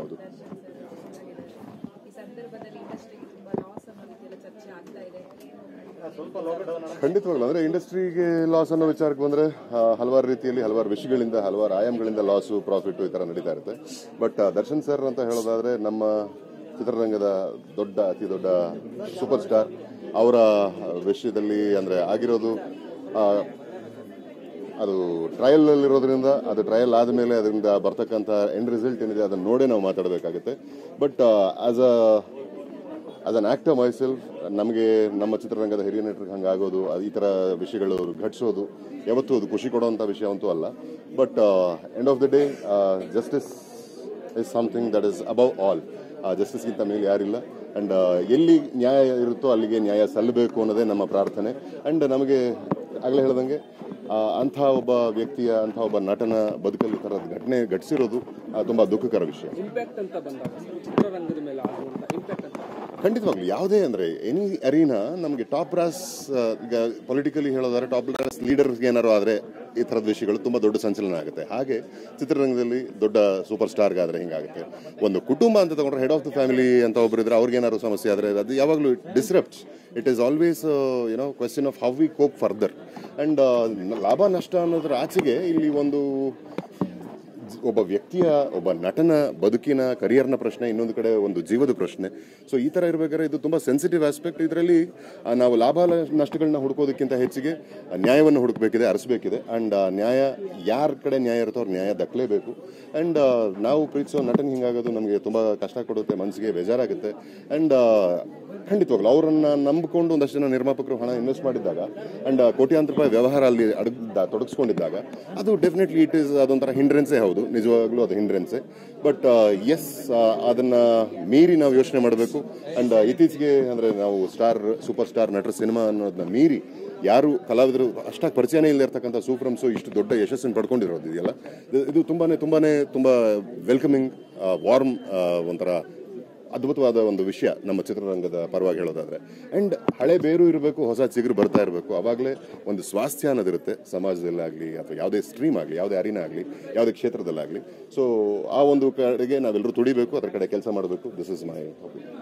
ಹೌದು. ಖಂಡಿತವಾಗ್ಲೂ ಅಂದರೆ ಇಂಡಸ್ಟ್ರಿಗೆ ಲಾಸ್ ಅನ್ನೋ ವಿಚಾರಕ್ಕೆ ಬಂದರೆ ಹಲವಾರು ರೀತಿಯಲ್ಲಿ ಹಲವಾರು ವಿಷಯಗಳಿಂದ ಹಲವಾರು ಆಯಾಮಗಳಿಂದ ಲಾಸು ಪ್ರಾಫಿಟು ಈ ಥರ ನಡೀತಾ ಇರುತ್ತೆ. ಬಟ್ ದರ್ಶನ್ ಸರ್ ಅಂತ ಹೇಳೋದಾದರೆ ನಮ್ಮ ಚಿತ್ರರಂಗದ ಅತಿ ದೊಡ್ಡ ಸೂಪರ್ ಸ್ಟಾರ್. ಅವರ ವಿಷಯದಲ್ಲಿ ಅಂದರೆ ಆಗಿರೋದು ಅದು ಟ್ರಯಲ್ನಲ್ಲಿರೋದ್ರಿಂದ ಅದು ಟ್ರಯಲ್ ಆದಮೇಲೆ ಅದರಿಂದ ಬರ್ತಕ್ಕಂಥ ಎಂಡ್ ರಿಸಲ್ಟ್ ಏನಿದೆ ಅದನ್ನು ನೋಡೇ ನಾವು ಮಾತಾಡಬೇಕಾಗುತ್ತೆ. But as an actor myself ನಮಗೆ ನಮ್ಮ ಚಿತ್ರರಂಗದ ಹಿರಿಯ ನಟರಿಗೆ ಹಂಗಾಗೋದು ಈ ಥರ ವಿಷಯಗಳು ಘಟಿಸೋದು ಯಾವತ್ತೂ ಅದು ಖುಷಿ ಕೊಡುವಂಥ ವಿಷಯ ಅಂತೂ ಅಲ್ಲ. But end of the day justice is something that is above all. ಜಸ್ಟಿಸ್ಗಿಂತ ಮೇಲೆ ಯಾರಿಲ್ಲ. ಆ್ಯಂಡ್ ಎಲ್ಲಿ ನ್ಯಾಯ ಇರುತ್ತೋ ಅಲ್ಲಿಗೆ ನ್ಯಾಯ ಸಲ್ಲಬೇಕು ಅನ್ನೋದೇ ನಮ್ಮ ಪ್ರಾರ್ಥನೆ. ಆ್ಯಂಡ್ ನಮಗೆ ಆಗಲೇ ಹೇಳ್ದಂಗೆ ಅಂಥ ಒಬ್ಬ ವ್ಯಕ್ತಿಯ ಅಂಥ ಒಬ್ಬ ನಟನ ಬದುಕಲ್ಲಿ ಈ ಥರದ ಘಟನೆ ಘಟಿಸಿರೋದು ತುಂಬ ದುಃಖಕರ ವಿಷಯ. ಖಂಡಿತವಾಗ್ಲು ಯಾವುದೇ ಅಂದರೆ ಎನಿ ಅರೀನಾ ನಮಗೆ ಟಾಪ್ ಕ್ಲಾಸ್, ಈಗ ಪೊಲಿಟಿಕಲಿ ಹೇಳೋದಾದ್ರೆ ಟಾಪ್ ಕ್ಲಾಸ್ ಲೀಡರ್ಸ್ಗೆ ಏನಾರು ಆದರೆ ಈ ಥರದ ವಿಷಯಗಳು ತುಂಬ ದೊಡ್ಡ ಸಂಚಲನ ಆಗುತ್ತೆ. ಹಾಗೆ ಚಿತ್ರರಂಗದಲ್ಲಿ ದೊಡ್ಡ ಸೂಪರ್ ಸ್ಟಾರ್ಗಾದರೆ ಹಿಂಗಾಗುತ್ತೆ. ಒಂದು ಕುಟುಂಬ ಅಂತ ತಗೊಂಡ್ರೆ ಹೆಡ್ ಆಫ್ ದ ಫ್ಯಾಮಿಲಿ ಅಂತ ಒಬ್ಬರು ಇದ್ರೆ ಅವ್ರಿಗೇನಾದ್ರು ಸಮಸ್ಯೆ ಆದರೆ ಅದು ಯಾವಾಗಲೂ disrupts. It is always question of how we cope further. And ಲಾಭ ನಷ್ಟ ಅನ್ನೋದ್ರ ಆಚೆಗೆ ಇಲ್ಲಿ ಒಬ್ಬ ವ್ಯಕ್ತಿಯ ಒಬ್ಬ ನಟನ ಬದುಕಿನ ಕರಿಯರ್ನ ಪ್ರಶ್ನೆ, ಇನ್ನೊಂದು ಕಡೆ ಒಂದು ಜೀವದ ಪ್ರಶ್ನೆ. ಸೊ ಈ ಥರ ಇರಬೇಕಾದ್ರೆ ಇದು ತುಂಬ ಸೆನ್ಸಿಟಿವ್ ಆಸ್ಪೆಕ್ಟ್. ಇದರಲ್ಲಿ ನಾವು ಲಾಭ ನಷ್ಟಗಳನ್ನ ಹುಡುಕೋದಕ್ಕಿಂತ ಹೆಚ್ಚಿಗೆ ನ್ಯಾಯವನ್ನು ಹುಡುಕಬೇಕಿದೆ, ಅರಸಬೇಕಿದೆ. ಆ್ಯಂಡ್ ನ್ಯಾಯ ಯಾರ ಕಡೆ ನ್ಯಾಯ ಇರುತ್ತೋ ಅವ್ರು ನ್ಯಾಯ ದಕ್ಕಲೇಬೇಕು. ಆ್ಯಂಡ್ ನಾವು ಪ್ರೀತಿಸೋ ನಟನ ಹಿಂಗಾಗೋದು ನಮಗೆ ತುಂಬ ಕಷ್ಟ ಕೊಡುತ್ತೆ, ಮನಸ್ಸಿಗೆ ಬೇಜಾರಾಗುತ್ತೆ. ಆ್ಯಂಡ್ ಖಂಡಿತವಾಗ್ಲು ಅವರನ್ನು ನಂಬಿಕೊಂಡು ಒಂದಷ್ಟು ಜನ ನಿರ್ಮಾಪಕರು ಹಣ ಇನ್ವೆಸ್ಟ್ ಮಾಡಿದ್ದಾಗ ಆ್ಯಂಡ್ ಕೋಟ್ಯಾಂತರ ರೂಪಾಯಿ ವ್ಯವಹಾರ ಅಲ್ಲಿ ತೊಡಗಿಸ್ಕೊಂಡಿದ್ದಾಗ ಅದು ಡೆಫಿನೆಟ್ಲಿ ಅದೊಂಥರ ಹಿಂಡ್ರೆನ್ಸೇ. ಹೌದು, ನಿಜವಾಗ್ಲೂ ಅದು ಹಿಂಡ್ರೆನ್ಸೆ. ಬಟ್ ಎಸ್, ಅದನ್ನು ಮೀರಿ ನಾವು ಯೋಚನೆ ಮಾಡಬೇಕು. ಆ್ಯಂಡ್ ಇತ್ತೀಚೆಗೆ ಅಂದರೆ ನಾವು ಸೂಪರ್ ಸ್ಟಾರ್ ನಟರ ಸಿನಿಮಾ ಅನ್ನೋದನ್ನ ಮೀರಿ ಯಾರು ಕಲಾವಿದರು ಅಷ್ಟಾಗಿ ಪರಿಚಯನೇ ಇಲ್ಲದೆ ಇರ್ತಕ್ಕಂಥ ಸೂಫ್ರಮ್ಸು ಇಷ್ಟು ದೊಡ್ಡ ಯಶಸ್ಸನ್ನು ಪಡ್ಕೊಂಡಿರೋದು ಇದೆಯಲ್ಲ, ಇದು ತುಂಬ ವೆಲ್ಕಮಿಂಗ್, ವಾರ್ಮ್, ಒಂಥರ ಅದ್ಭುತವಾದ ಒಂದು ವಿಷಯ ನಮ್ಮ ಚಿತ್ರರಂಗದ ಪರವಾಗಿ ಹೇಳೋದಾದರೆ. ಆ್ಯಂಡ್ ಹಳೆ ಬೇರು ಇರಬೇಕು, ಹೊಸ ಚಿಗುರು ಬರ್ತಾ ಇರಬೇಕು. ಆವಾಗಲೇ ಒಂದು ಸ್ವಾಸ್ಥ್ಯ ಅನ್ನೋದಿರುತ್ತೆ ಸಮಾಜದಲ್ಲಾಗಲಿ ಅಥವಾ ಯಾವುದೇ ಸ್ಟ್ರೀಮ್ ಆಗಲಿ, ಯಾವುದೇ ಅರಿನಾ ಆಗಲಿ, ಯಾವುದೇ ಕ್ಷೇತ್ರದಲ್ಲಾಗಲಿ. ಸೊ ಆ ಒಂದು ಕಡೆಗೆ ನಾವೆಲ್ಲರೂ ತುಡಿಬೇಕು, ಅದರ ಕಡೆ ಕೆಲಸ ಮಾಡಬೇಕು. This is my opinion.